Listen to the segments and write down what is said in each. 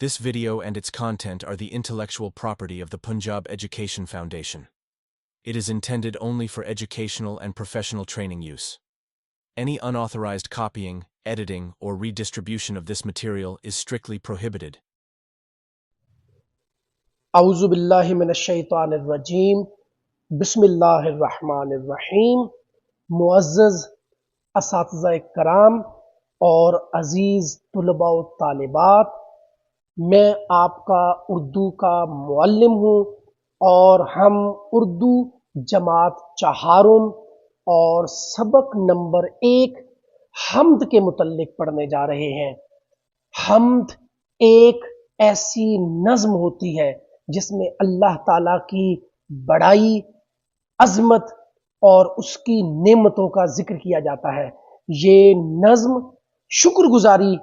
This video and its content are the intellectual property of the Punjab Education Foundation. It is intended only for educational and professional training use. Any unauthorized copying, editing, or redistribution of this material is strictly prohibited. اعوذ باللہ من الشیطان الرجیم بسم اللہ الرحمن الرحیم۔ معزز اساتذہ کرام اور عزیز طلباء و طالبات، میں آپ کا اردو کا معلم ہوں اور ہم اردو جماعت چہارم اور سبق نمبر 1 حمد کے متعلق پڑھنے جا رہے ہیں۔ حمد ایک ایسی نظم ہوتی ہے جس میں اللہ تعالیٰ کی بڑائی، عظمت اور اس کی نعمتوں کا ذکر کیا جاتا ہے۔ یہ نظم شکر گزاری،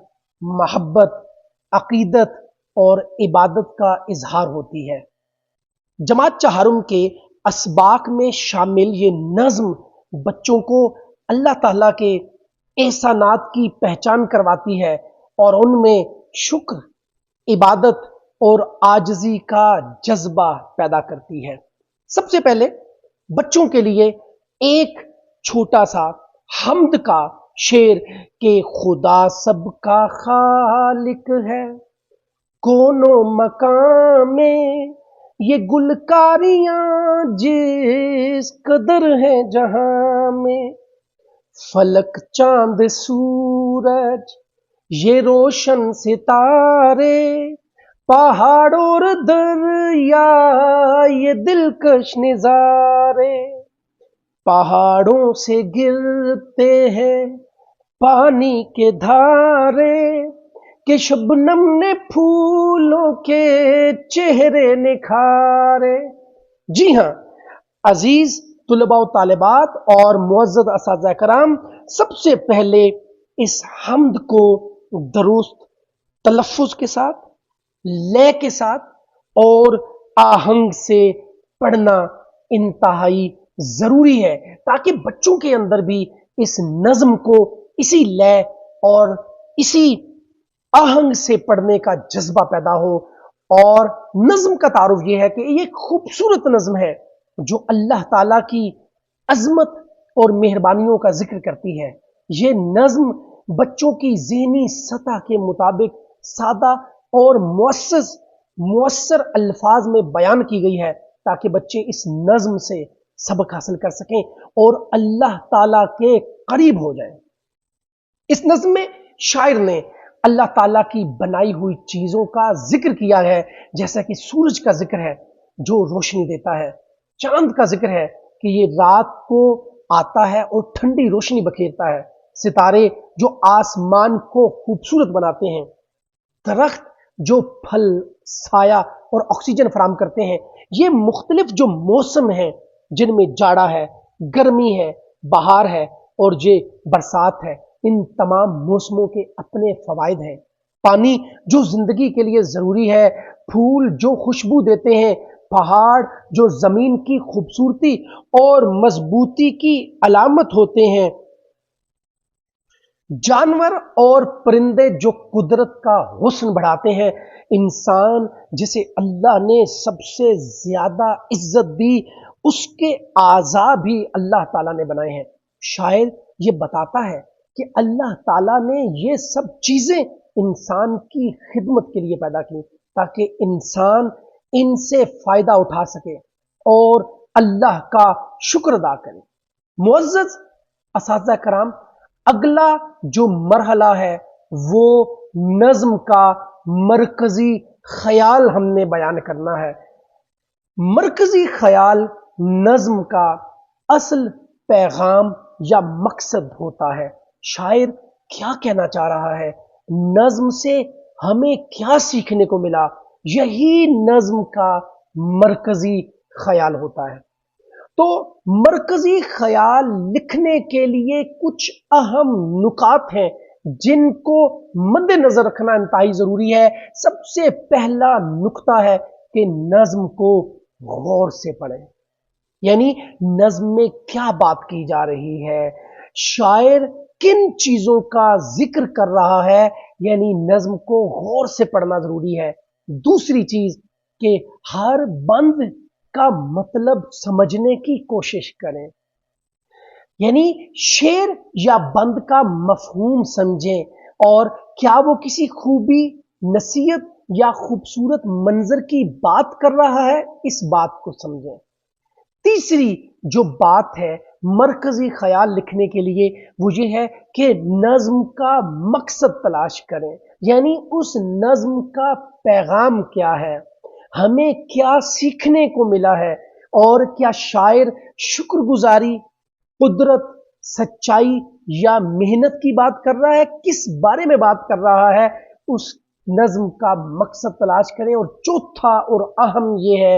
محبت، عقیدت اور عبادت کا اظہار ہوتی ہے۔ جماعت چہارم کے اسباق میں شامل یہ نظم بچوں کو اللہ تعالیٰ کے احسانات کی پہچان کرواتی ہے اور ان میں شکر، عبادت اور عاجزی کا جذبہ پیدا کرتی ہے۔ سب سے پہلے بچوں کے لیے ایک چھوٹا سا حمد کا شعر کہ خدا سب کا خالق ہے، کونوں مکان میں یہ گلکاریاں جس قدر ہیں جہاں میں، فلک چاند سورج یہ روشن ستارے، پہاڑ اور دریا یہ دلکش نظارے، پہاڑوں سے گرتے ہیں پانی کے دھارے، کہ شبنم نے پھولوں کے چہرے نکھارے۔ جی ہاں عزیز طلباء و طالبات اور معزز اساتذہ کرام، سب سے پہلے اس حمد کو درست تلفظ کے ساتھ، لے کے ساتھ اور آہنگ سے پڑھنا انتہائی ضروری ہے تاکہ بچوں کے اندر بھی اس نظم کو اسی لے اور اسی آہنگ سے پڑھنے کا جذبہ پیدا ہو۔ اور نظم کا تعارف یہ ہے کہ یہ ایک خوبصورت نظم ہے جو اللہ تعالیٰ کی عظمت اور مہربانیوں کا ذکر کرتی ہے۔ یہ نظم بچوں کی ذہنی سطح کے مطابق سادہ اور مؤثر الفاظ میں بیان کی گئی ہے تاکہ بچے اس نظم سے سبق حاصل کر سکیں اور اللہ تعالیٰ کے قریب ہو جائیں۔ اس نظم میں شاعر نے اللہ تعالیٰ کی بنائی ہوئی چیزوں کا ذکر کیا ہے، جیسا کہ سورج کا ذکر ہے جو روشنی دیتا ہے، چاند کا ذکر ہے کہ یہ رات کو آتا ہے اور ٹھنڈی روشنی بکھیرتا ہے، ستارے جو آسمان کو خوبصورت بناتے ہیں، درخت جو پھل، سایہ اور آکسیجن فراہم کرتے ہیں، یہ مختلف جو موسم ہیں جن میں جاڑا ہے، گرمی ہے، بہار ہے اور یہ برسات ہے، ان تمام موسموں کے اپنے فوائد ہیں۔ پانی جو زندگی کے لیے ضروری ہے، پھول جو خوشبو دیتے ہیں، پہاڑ جو زمین کی خوبصورتی اور مضبوطی کی علامت ہوتے ہیں، جانور اور پرندے جو قدرت کا حسن بڑھاتے ہیں، انسان جسے اللہ نے سب سے زیادہ عزت دی، اس کے اعضاء بھی اللہ تعالیٰ نے بنائے ہیں۔ شاعر یہ بتاتا ہے کہ اللہ تعالیٰ نے یہ سب چیزیں انسان کی خدمت کے لیے پیدا کی تاکہ انسان ان سے فائدہ اٹھا سکے اور اللہ کا شکر ادا کرے۔ معزز اساتذہ کرام، اگلا جو مرحلہ ہے وہ نظم کا مرکزی خیال ہم نے بیان کرنا ہے۔ مرکزی خیال نظم کا اصل پیغام یا مقصد ہوتا ہے۔ شاعر کیا کہنا چاہ رہا ہے، نظم سے ہمیں کیا سیکھنے کو ملا، یہی نظم کا مرکزی خیال ہوتا ہے۔ تو مرکزی خیال لکھنے کے لیے کچھ اہم نکات ہیں جن کو مد نظر رکھنا انتہائی ضروری ہے۔ سب سے پہلا نکتہ ہے کہ نظم کو غور سے پڑھیں، یعنی نظم میں کیا بات کی جا رہی ہے، شاعر کن چیزوں کا ذکر کر رہا ہے، یعنی نظم کو غور سے پڑھنا ضروری ہے۔ دوسری چیز کہ ہر بند کا مطلب سمجھنے کی کوشش کریں، یعنی شعر یا بند کا مفہوم سمجھیں اور کیا وہ کسی خوبی، نصیحت یا خوبصورت منظر کی بات کر رہا ہے، اس بات کو سمجھیں۔ تیسری جو بات ہے مرکزی خیال لکھنے کے لیے وہ یہ ہے کہ نظم کا مقصد تلاش کریں، یعنی اس نظم کا پیغام کیا ہے، ہمیں کیا سیکھنے کو ملا ہے، اور کیا شاعر شکر گزاری، قدرت، سچائی یا محنت کی بات کر رہا ہے، کس بارے میں بات کر رہا ہے، اس نظم کا مقصد تلاش کریں۔ اور چوتھا اور اہم یہ ہے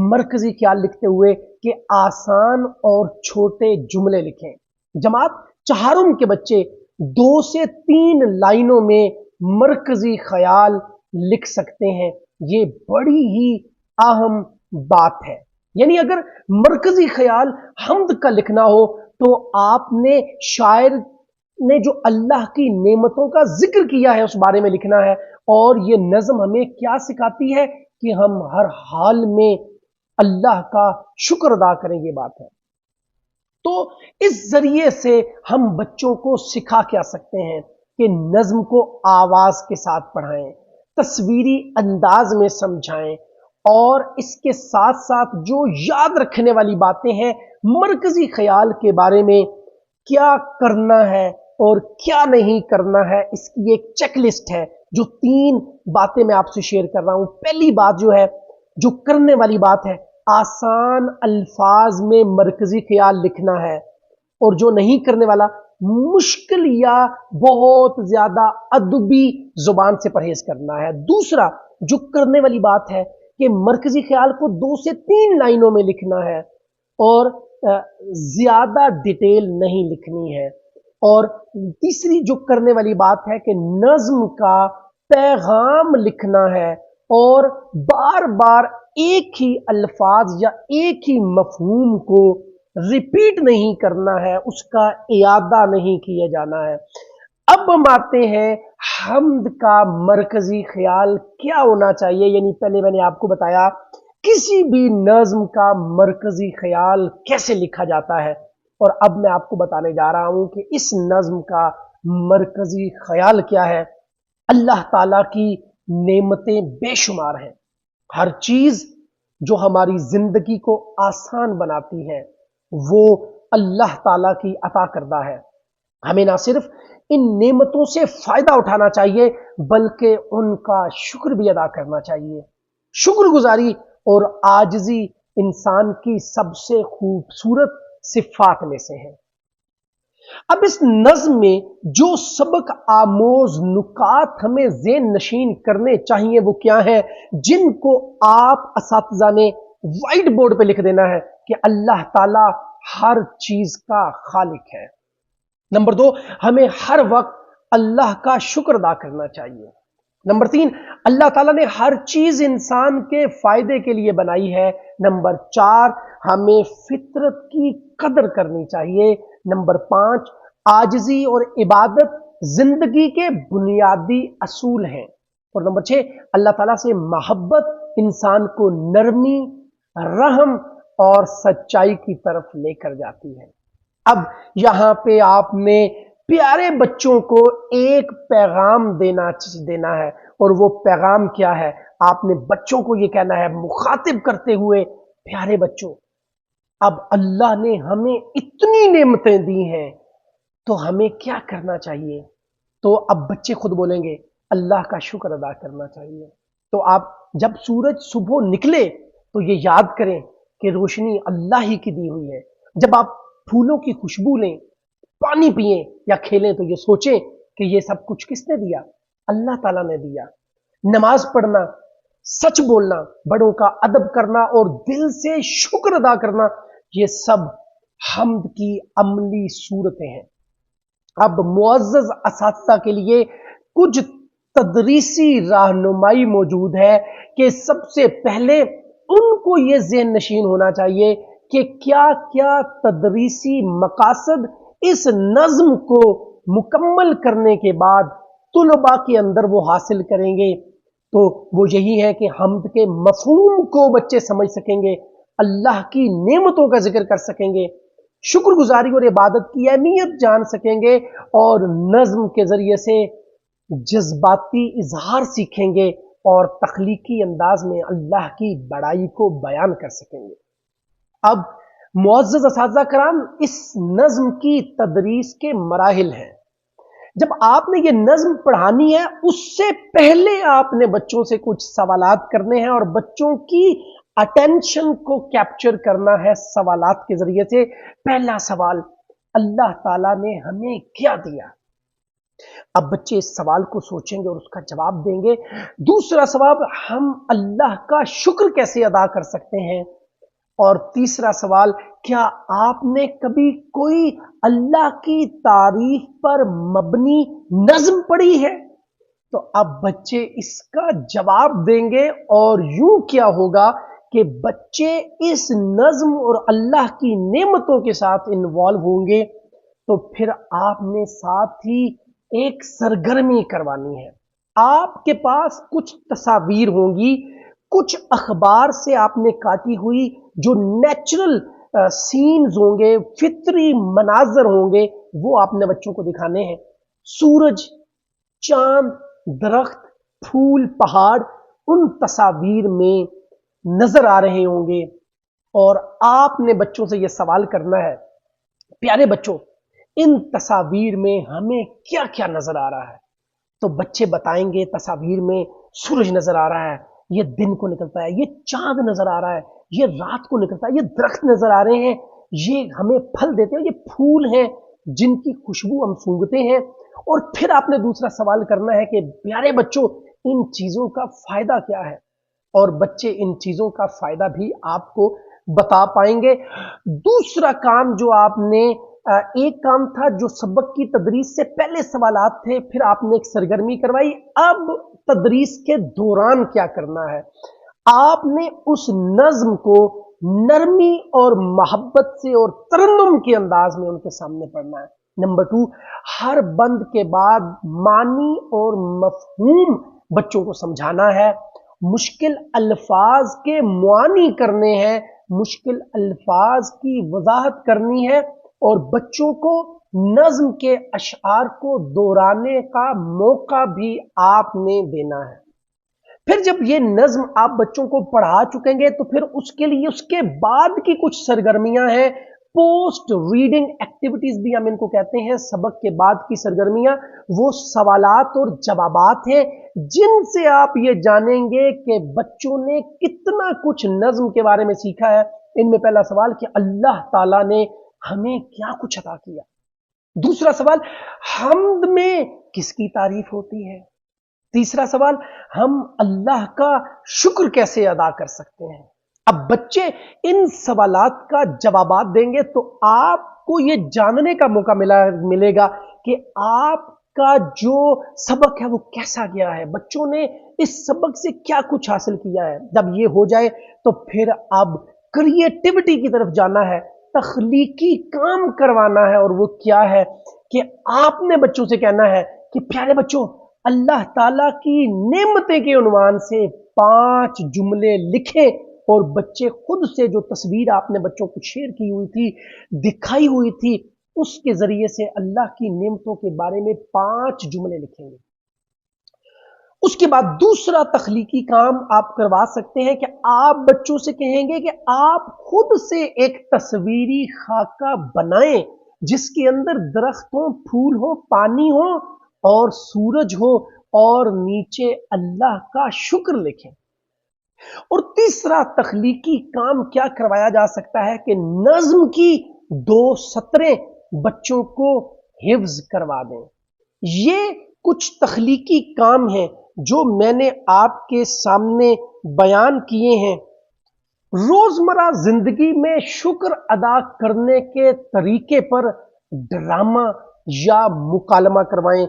مرکزی خیال لکھتے ہوئے کہ آسان اور چھوٹے جملے لکھیں۔ جماعت چہارم کے بچے 2 سے 3 لائنوں میں مرکزی خیال لکھ سکتے ہیں، یہ بڑی ہی اہم بات ہے۔ یعنی اگر مرکزی خیال حمد کا لکھنا ہو تو آپ نے شاعر نے جو اللہ کی نعمتوں کا ذکر کیا ہے اس بارے میں لکھنا ہے، اور یہ نظم ہمیں کیا سکھاتی ہے کہ ہم ہر حال میں اللہ کا شکر ادا کریں، یہ بات ہے۔ تو اس ذریعے سے ہم بچوں کو سکھا کیا سکتے ہیں کہ نظم کو آواز کے ساتھ پڑھائیں، تصویری انداز میں سمجھائیں، اور اس کے ساتھ ساتھ جو یاد رکھنے والی باتیں ہیں مرکزی خیال کے بارے میں، کیا کرنا ہے اور کیا نہیں کرنا ہے، اس کی ایک چیک لسٹ ہے جو 3 باتیں میں آپ سے شیئر کر رہا ہوں۔ پہلی بات جو ہے، جو کرنے والی بات ہے، آسان الفاظ میں مرکزی خیال لکھنا ہے، اور جو نہیں کرنے والا مشکل یا بہت زیادہ ادبی زبان سے پرہیز کرنا ہے۔ دوسرا جو کرنے والی بات ہے کہ مرکزی خیال کو 2 سے 3 لائنوں میں لکھنا ہے اور زیادہ ڈیٹیل نہیں لکھنی ہے۔ اور تیسری جو کرنے والی بات ہے کہ نظم کا پیغام لکھنا ہے اور بار بار ایک ہی الفاظ یا ایک ہی مفہوم کو ریپیٹ نہیں کرنا ہے، اس کا اعادہ نہیں کیا جانا ہے۔ اب ہم آتے ہیں حمد کا مرکزی خیال کیا ہونا چاہیے، یعنی پہلے میں نے آپ کو بتایا کسی بھی نظم کا مرکزی خیال کیسے لکھا جاتا ہے، اور اب میں آپ کو بتانے جا رہا ہوں کہ اس نظم کا مرکزی خیال کیا ہے۔ اللہ تعالیٰ کی نعمتیں بے شمار ہیں، ہر چیز جو ہماری زندگی کو آسان بناتی ہے وہ اللہ تعالیٰ کی عطا کردہ ہے۔ ہمیں نہ صرف ان نعمتوں سے فائدہ اٹھانا چاہیے بلکہ ان کا شکر بھی ادا کرنا چاہیے۔ شکر گزاری اور عاجزی انسان کی سب سے خوبصورت صفات میں سے ہے۔ اب اس نظم میں جو سبق آموز نکات ہمیں ذہن نشین کرنے چاہیے وہ کیا ہیں، جن کو آپ اساتذہ نے وائٹ بورڈ پہ لکھ دینا ہے کہ اللہ تعالیٰ ہر چیز کا خالق ہے۔ نمبر 2، ہمیں ہر وقت اللہ کا شکر ادا کرنا چاہیے۔ نمبر 3، اللہ تعالیٰ نے ہر چیز انسان کے فائدے کے لیے بنائی ہے۔ نمبر 4، ہمیں فطرت کی قدر کرنی چاہیے۔ نمبر 5، عاجزی اور عبادت زندگی کے بنیادی اصول ہیں۔ اور نمبر 6، اللہ تعالیٰ سے محبت انسان کو نرمی، رحم اور سچائی کی طرف لے کر جاتی ہے۔ اب یہاں پہ آپ نے پیارے بچوں کو ایک پیغام دینا ہے، اور وہ پیغام کیا ہے؟ آپ نے بچوں کو یہ کہنا ہے مخاطب کرتے ہوئے، پیارے بچوں، اب اللہ نے ہمیں اتنی نعمتیں دی ہیں تو ہمیں کیا کرنا چاہیے؟ تو اب بچے خود بولیں گے اللہ کا شکر ادا کرنا چاہیے۔ تو آپ جب سورج صبح نکلے تو یہ یاد کریں کہ روشنی اللہ ہی کی دی ہوئی ہے۔ جب آپ پھولوں کی خوشبو لیں، پانی پئیں یا کھیلیں تو یہ سوچیں کہ یہ سب کچھ کس نے دیا؟ اللہ تعالیٰ نے دیا۔ نماز پڑھنا، سچ بولنا، بڑوں کا ادب کرنا اور دل سے شکر ادا کرنا، یہ سب حمد کی عملی صورتیں ہیں۔ اب معزز اساتذہ کے لیے کچھ تدریسی رہنمائی موجود ہے کہ سب سے پہلے ان کو یہ ذہن نشین ہونا چاہیے کہ کیا کیا تدریسی مقاصد اس نظم کو مکمل کرنے کے بعد طلبا کے اندر وہ حاصل کریں گے تو وہ یہی ہے کہ حمد کے مفہوم کو بچے سمجھ سکیں گے، اللہ کی نعمتوں کا ذکر کر سکیں گے، شکر گزاری اور عبادت کی اہمیت جان سکیں گے، اور نظم کے ذریعے سے جذباتی اظہار سیکھیں گے اور تخلیقی انداز میں اللہ کی بڑائی کو بیان کر سکیں گے۔ اب معزز اساتذہ کرام، اس نظم کی تدریس کے مراحل ہیں۔ جب آپ نے یہ نظم پڑھانی ہے اس سے پہلے آپ نے بچوں سے کچھ سوالات کرنے ہیں اور بچوں کی اٹینشن کو کیپچر کرنا ہے سوالات کے ذریعے سے۔ پہلا سوال، اللہ تعالیٰ نے ہمیں کیا دیا؟ اب بچے اس سوال کو سوچیں گے اور اس کا جواب دیں گے۔ دوسرا سوال، ہم اللہ کا شکر کیسے ادا کر سکتے ہیں؟ اور تیسرا سوال، کیا آپ نے کبھی کوئی اللہ کی تعریف پر مبنی نظم پڑھی ہے؟ تو اب بچے اس کا جواب دیں گے اور یوں کیا ہوگا کہ بچے اس نظم اور اللہ کی نعمتوں کے ساتھ انوالو ہوں گے۔ تو پھر آپ نے ساتھ ہی ایک سرگرمی کروانی ہے۔ آپ کے پاس کچھ تصاویر ہوں گی، کچھ اخبار سے آپ نے کاٹی ہوئی جو نیچرل سینز ہوں گے، فطری مناظر ہوں گے، وہ آپ نے بچوں کو دکھانے ہیں۔ سورج، چاند، درخت، پھول، پہاڑ ان تصاویر میں نظر آ رہے ہوں گے اور آپ نے بچوں سے یہ سوال کرنا ہے، پیارے بچوں، ان تصاویر میں ہمیں کیا کیا نظر آ رہا ہے؟ تو بچے بتائیں گے تصاویر میں سورج نظر آ رہا ہے، یہ دن کو نکلتا ہے، یہ چاند نظر آ رہا ہے، یہ رات کو نکلتا ہے، یہ درخت نظر آ رہے ہیں، یہ ہمیں پھل دیتے ہیں، یہ پھول ہیں جن کی خوشبو ہم سونگھتے ہیں۔ اور پھر آپ نے دوسرا سوال کرنا ہے کہ پیارے بچوں، ان چیزوں کا فائدہ کیا ہے؟ اور بچے ان چیزوں کا فائدہ بھی آپ کو بتا پائیں گے۔ دوسرا کام جو آپ نے، ایک کام تھا جو سبق کی تدریس سے پہلے سوالات تھے، پھر آپ نے ایک سرگرمی کروائی، اب تدریس کے دوران کیا کرنا ہے؟ آپ نے اس نظم کو نرمی اور محبت سے اور ترنم کے انداز میں ان کے سامنے پڑھنا ہے۔ نمبر 2، ہر بند کے بعد معنی اور مفہوم بچوں کو سمجھانا ہے، مشکل الفاظ کے معانی کرنے ہیں، مشکل الفاظ کی وضاحت کرنی ہے، اور بچوں کو نظم کے اشعار کو دہرانے کا موقع بھی آپ نے دینا ہے۔ پھر جب یہ نظم آپ بچوں کو پڑھا چکیں گے تو پھر اس کے لیے اس کے بعد کی کچھ سرگرمیاں ہیں، پوسٹ ریڈنگ ایکٹیویٹیز بھی ہم ان کو کہتے ہیں، سبق کے بعد کی سرگرمیاں، وہ سوالات اور جوابات ہیں جن سے آپ یہ جانیں گے کہ بچوں نے کتنا کچھ نظم کے بارے میں سیکھا ہے۔ ان میں پہلا سوال کہ اللہ تعالیٰ نے ہمیں کیا کچھ عطا کیا؟ دوسرا سوال، حمد میں کس کی تعریف ہوتی ہے؟ تیسرا سوال، ہم اللہ کا شکر کیسے ادا کر سکتے ہیں؟ اب بچے ان سوالات کا جوابات دیں گے تو آپ کو یہ جاننے کا موقع ملے گا کہ آپ کا جو سبق ہے وہ کیسا گیا ہے، بچوں نے اس سبق سے کیا کچھ حاصل کیا ہے۔ جب یہ ہو جائے تو پھر اب کریٹیوٹی کی طرف جانا ہے، تخلیقی کام کروانا ہے، اور وہ کیا ہے کہ آپ نے بچوں سے کہنا ہے کہ پیارے بچوں، اللہ تعالیٰ کی نعمتیں کے عنوان سے 5 جملے لکھیں، اور بچے خود سے جو تصویر آپ نے بچوں کو شیئر کی ہوئی تھی، دکھائی ہوئی تھی، اس کے ذریعے سے اللہ کی نعمتوں کے بارے میں 5 جملے لکھیں گے۔ اس کے بعد دوسرا تخلیقی کام آپ کروا سکتے ہیں کہ آپ بچوں سے کہیں گے کہ آپ خود سے ایک تصویری خاکہ بنائیں جس کے اندر درخت ہو، پھول ہو، پانی ہو اور سورج ہو، اور نیچے اللہ کا شکر لکھیں۔ اور تیسرا تخلیقی کام کیا کروایا جا سکتا ہے کہ نظم کی 2 سطریں بچوں کو حفظ کروا دیں۔ یہ کچھ تخلیقی کام ہیں جو میں نے آپ کے سامنے بیان کیے ہیں۔ روزمرہ زندگی میں شکر ادا کرنے کے طریقے پر ڈرامہ یا مکالمہ کروائیں۔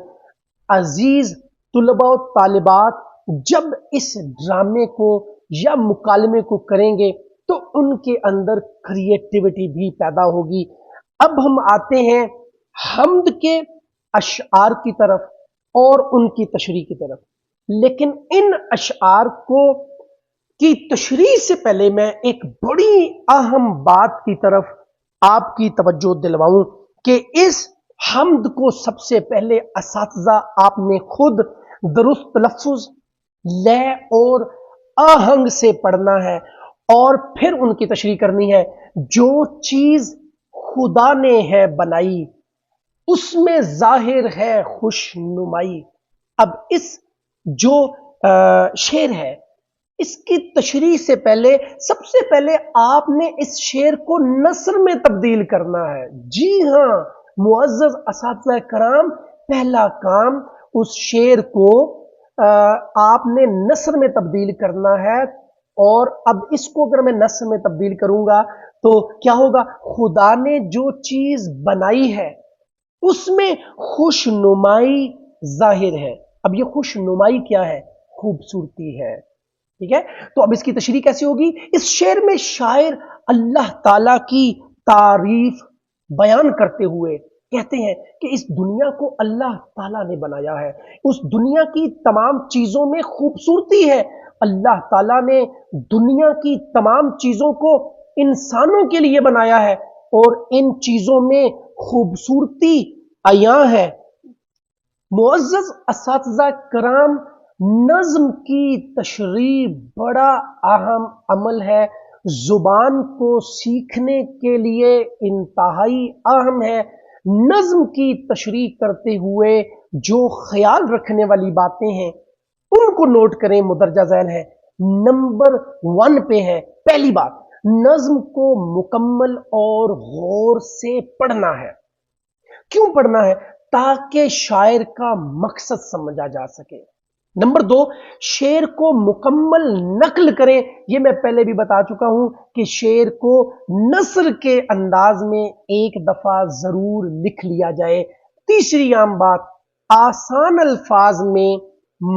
عزیز طلباء و طالبات، جب اس ڈرامے کو یا مکالمے کو کریں گے تو ان کے اندر کریٹیوٹی بھی پیدا ہوگی۔ اب ہم آتے ہیں حمد کے اشعار کی طرف۔ اور ان کی تشریح کی طرف، لیکن ان اشعار کی تشریح سے پہلے میں ایک بڑی اہم بات کی طرف آپ کی توجہ دلواؤں کہ اس حمد کو سب سے پہلے اساتذہ آپ نے خود درست تلفظ، لے اور آہنگ سے پڑھنا ہے، اور پھر ان کی تشریح کرنی ہے۔ جو چیز خدا نے ہے بنائی اس میں ظاہر ہے خوش نمائی۔ اب اس جو شعر ہے اس کی تشریح سے پہلے سب سے پہلے آپ نے اس شعر کو نثر میں تبدیل کرنا ہے۔ جی ہاں معزز اساتذہ کرام، پہلا کام اس شعر کو آپ نے نثر میں تبدیل کرنا ہے، اور اب اس کو اگر میں نثر میں تبدیل کروں گا تو کیا ہوگا؟ خدا نے جو چیز بنائی ہے اس میں خوش نمائی ظاہر ہے۔ اب یہ خوش نمائی کیا ہے؟ خوبصورتی ہے، ٹھیک ہے؟ تو اب اس کی تشریح کیسے ہوگی؟ اس شعر میں شاعر اللہ تعالی کی تعریف بیان کرتے ہوئے کہتے ہیں کہ اس دنیا کو اللہ تعالیٰ نے بنایا ہے، اس دنیا کی تمام چیزوں میں خوبصورتی ہے۔ اللہ تعالیٰ نے دنیا کی تمام چیزوں کو انسانوں کے لیے بنایا ہے، اور ان چیزوں میں خوبصورتی عیاں ہے۔ معزز اساتذہ کرام، نظم کی تشریح بڑا اہم عمل ہے، زبان کو سیکھنے کے لیے انتہائی اہم ہے۔ نظم کی تشریح کرتے ہوئے جو خیال رکھنے والی باتیں ہیں ان کو نوٹ کریں، مدرجہ ذیل ہے۔ نمبر 1 پہ ہے، پہلی بات، نظم کو مکمل اور غور سے پڑھنا ہے۔ کیوں پڑھنا ہے؟ تاکہ شاعر کا مقصد سمجھا جا سکے۔ نمبر 2، شعر کو مکمل نقل کریں۔ یہ میں پہلے بھی بتا چکا ہوں کہ شعر کو نثر کے انداز میں ایک دفعہ ضرور لکھ لیا جائے۔ تیسری عام بات، آسان الفاظ میں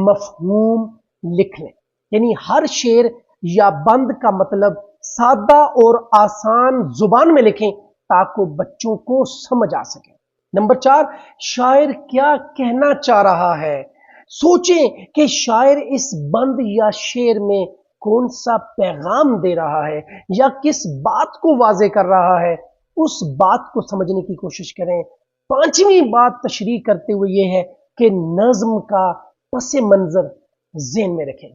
مفہوم لکھ لیں، یعنی ہر شعر یا بند کا مطلب سادہ اور آسان زبان میں لکھیں تاکہ بچوں کو سمجھ آ سکے۔ نمبر 4، شاعر کیا کہنا چاہ رہا ہے۔ سوچیں کہ شاعر اس بند یا شعر میں کون سا پیغام دے رہا ہے یا کس بات کو واضح کر رہا ہے، اس بات کو سمجھنے کی کوشش کریں۔ 5ویں بات تشریح کرتے ہوئے یہ ہے کہ نظم کا پس منظر ذہن میں رکھیں۔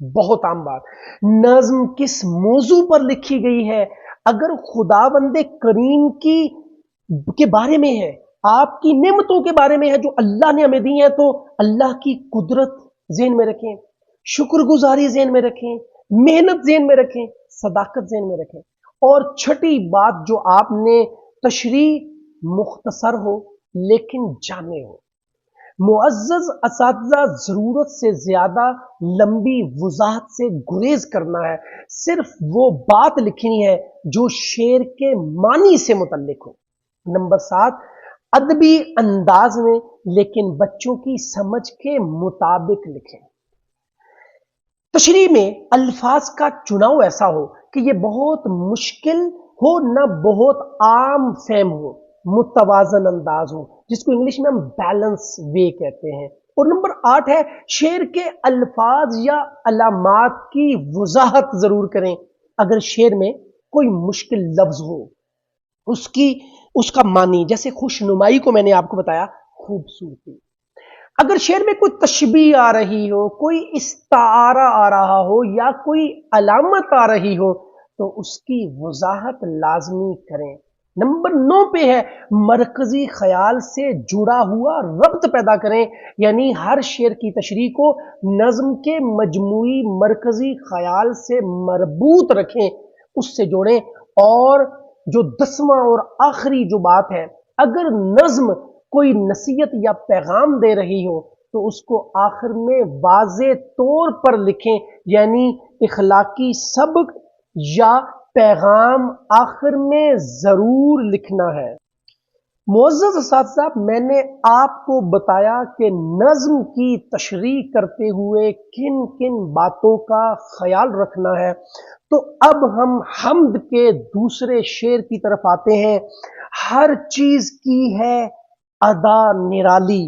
بہت عام بات، نظم کس موضوع پر لکھی گئی ہے؟ اگر خداوند کریم کے بارے میں ہے، آپ کی نعمتوں کے بارے میں ہے جو اللہ نے ہمیں دی ہیں، تو اللہ کی قدرت ذہن میں رکھیں، شکر گزاری ذہن میں رکھیں، محنت ذہن میں رکھیں، صداقت ذہن میں رکھیں۔ اور 6ٹھی بات جو آپ نے تشریح مختصر ہو لیکن جامع ہو۔ معزز اساتذہ، ضرورت سے زیادہ لمبی وضاحت سے گریز کرنا ہے، صرف وہ بات لکھنی ہے جو شعر کے معنی سے متعلق ہو۔ نمبر 7، ادبی انداز میں لیکن بچوں کی سمجھ کے مطابق لکھیں۔ تشریح میں الفاظ کا چناؤ ایسا ہو کہ یہ بہت مشکل ہو نہ بہت عام فہم ہو، متوازن انداز ہو، جس کو انگلش میں ہم بیلنس وے کہتے ہیں۔ اور نمبر 8 ہے، شعر کے الفاظ یا علامات کی وضاحت ضرور کریں۔ اگر شعر میں کوئی مشکل لفظ ہو، اس کا معنی، جیسے خوش نمائی کو میں نے آپ کو بتایا خوبصورتی، اگر شعر میں کوئی تشبیہ آ رہی ہو، کوئی استعارہ آ رہا ہو یا کوئی علامت آ رہی ہو تو اس کی وضاحت لازمی کریں۔ نمبر 9 پہ ہے، مرکزی خیال سے جڑا ہوا ربط پیدا کریں، یعنی ہر شعر کی تشریح کو نظم کے مجموعی مرکزی خیال سے مربوط رکھیں، اس سے جوڑیں۔ اور جو 10واں اور آخری جو بات ہے، اگر نظم کوئی نصیحت یا پیغام دے رہی ہو تو اس کو آخر میں واضح طور پر لکھیں، یعنی اخلاقی سبق یا پیغام آخر میں ضرور لکھنا ہے۔ معزز اساتذہ، میں نے آپ کو بتایا کہ نظم کی تشریح کرتے ہوئے کن کن باتوں کا خیال رکھنا ہے۔ تو اب ہم حمد کے دوسرے شعر کی طرف آتے ہیں۔ ہر چیز کی ہے ادا نرالی،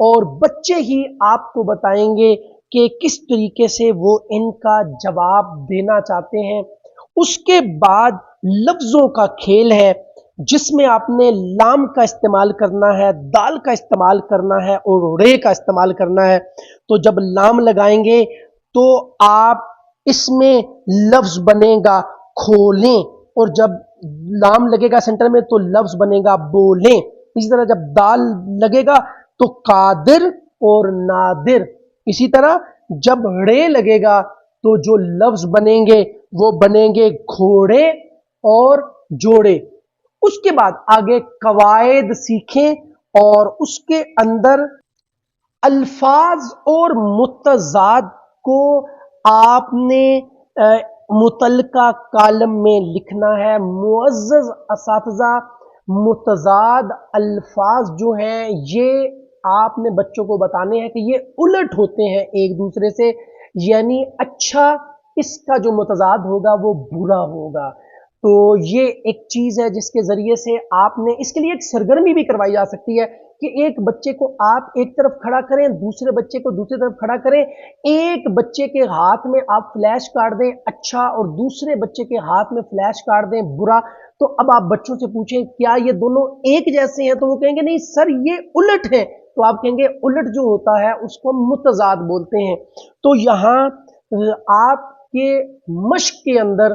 اور بچے ہی آپ کو بتائیں گے کہ کس طریقے سے وہ ان کا جواب دینا چاہتے ہیں۔ اس کے بعد لفظوں کا کھیل ہے جس میں آپ نے لام کا استعمال کرنا ہے، دال کا استعمال کرنا ہے اور رے کا استعمال کرنا ہے۔ تو جب لام لگائیں گے تو آپ اس میں لفظ بنے گا کھولیں، اور جب لام لگے گا سینٹر میں تو لفظ بنے گا بولیں۔ اسی طرح جب دال لگے گا تو قادر اور نادر۔ اسی طرح جب رے لگے گا تو جو لفظ بنیں گے وہ بنیں گے گھوڑے اور جوڑے۔ اس کے بعد آگے قواعد سیکھیں اور اس کے اندر الفاظ اور متضاد کو آپ نے متعلقہ کالم میں لکھنا ہے۔ معزز اساتذہ، متضاد الفاظ جو ہیں یہ آپ نے بچوں کو بتانے ہیں کہ یہ الٹ ہوتے ہیں ایک دوسرے سے، یعنی اچھا اس کا جو متضاد ہوگا وہ برا ہوگا۔ تو یہ ایک چیز ہے جس کے ذریعے سے آپ نے اس کے لیے ایک سرگرمی بھی کروائی جا سکتی ہے کہ ایک بچے کو آپ ایک طرف کھڑا کریں، دوسرے بچے کو دوسری طرف کھڑا کریں، ایک بچے کے ہاتھ میں آپ فلیش کارڈ دیں اچھا اور دوسرے بچے کے ہاتھ میں فلیش کارڈ دیں برا۔ تو اب آپ بچوں سے پوچھیں کیا یہ دونوں ایک جیسے ہیں، تو وہ کہیں گے نہیں سر یہ الٹ ہے، تو آپ کہیں گے الٹ جو ہوتا ہے اس کو متضاد بولتے ہیں۔ تو یہاں آپ کے مشق کے اندر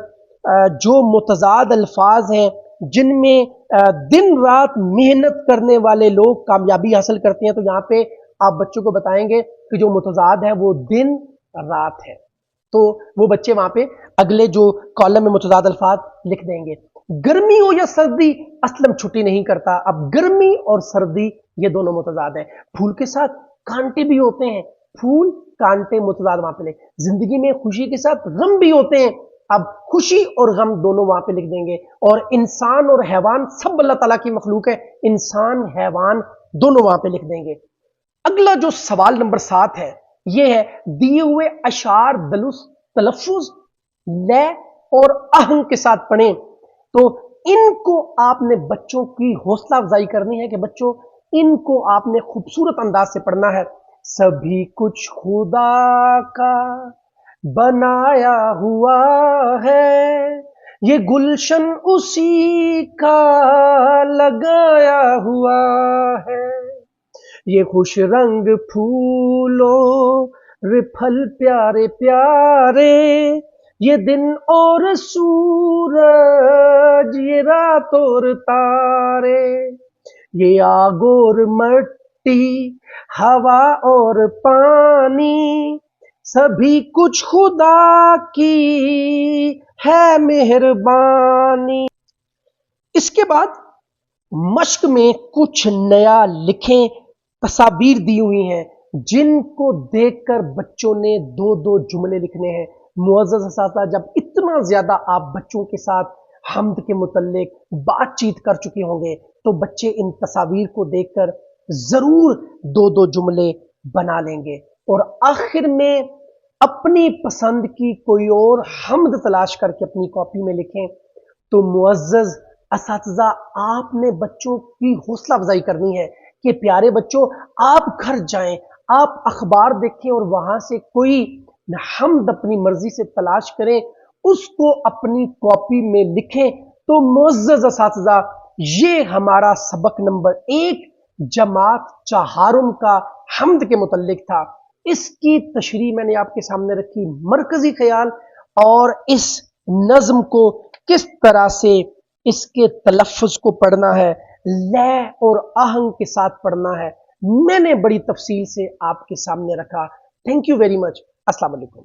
جو متضاد الفاظ ہیں جن میں دن رات محنت کرنے والے لوگ کامیابی حاصل کرتے ہیں، تو یہاں پہ آپ بچوں کو بتائیں گے کہ جو متضاد ہے وہ دن رات ہے۔ تو وہ بچے وہاں پہ اگلے جو کالم میں متضاد الفاظ لکھ دیں گے۔ گرمی ہو یا سردی اسلم چھٹی نہیں کرتا۔ اب گرمی اور سردی یہ دونوں متضاد ہیں۔ پھول کے ساتھ کانٹے بھی ہوتے ہیں، پھول کانٹے متضاد وہاں پہ لکھ۔ زندگی میں خوشی کے ساتھ غم بھی ہوتے ہیں، اب خوشی اور غم دونوں وہاں پہ لکھ دیں گے۔ اور انسان اور حیوان سب اللہ تعالیٰ کی مخلوق ہے، انسان حیوان دونوں وہاں پہ لکھ دیں گے۔ اگلا جو سوال نمبر 7 ہے یہ ہے دیے ہوئے اشعار تلفظ لے اور آہنگ کے ساتھ پڑھیں۔ تو ان کو آپ نے بچوں کی حوصلہ افزائی کرنی ہے کہ بچوں ان کو آپ نے خوبصورت انداز سے پڑھنا ہے۔ سبھی کچھ خدا کا بنایا ہوا ہے، یہ گلشن اسی کا لگایا ہوا ہے، یہ خوش رنگ پھولوں پھل پیارے پیارے، یہ دن اور سورج یہ رات اور تارے، یہ آگ اور مٹی ہوا اور پانی، سبھی کچھ خدا کی ہے مہربانی۔ اس کے بعد مشق میں کچھ نیا لکھیں، تصاویر دی ہوئی ہیں جن کو دیکھ کر بچوں نے 2 جملے لکھنے ہیں۔ معزز اساتذہ، جب اتنا زیادہ آپ بچوں کے ساتھ حمد کے متعلق بات چیت کر چکے ہوں گے تو بچے ان تصاویر کو دیکھ کر ضرور 2 جملے بنا لیں گے، اور آخر میں اپنی پسند کی کوئی اور حمد تلاش کر کے اپنی کاپی میں لکھیں۔ تو معزز اساتذہ، آپ نے بچوں کی حوصلہ افزائی کرنی ہے کہ پیارے بچوں آپ گھر جائیں، آپ اخبار دیکھیں اور وہاں سے کوئی حمد اپنی مرضی سے تلاش کریں، اس کو اپنی کاپی میں لکھیں۔ تو معزز اساتذہ، یہ ہمارا سبق نمبر 1 جماعت چہارم کا حمد کے متعلق تھا۔ اس کی تشریح میں نے آپ کے سامنے رکھی، مرکزی خیال اور اس نظم کو کس طرح سے اس کے تلفظ کو پڑھنا ہے، لے اور آہنگ کے ساتھ پڑھنا ہے، میں نے بڑی تفصیل سے آپ کے سامنے رکھا۔ Thank you very much. السلام علیکم۔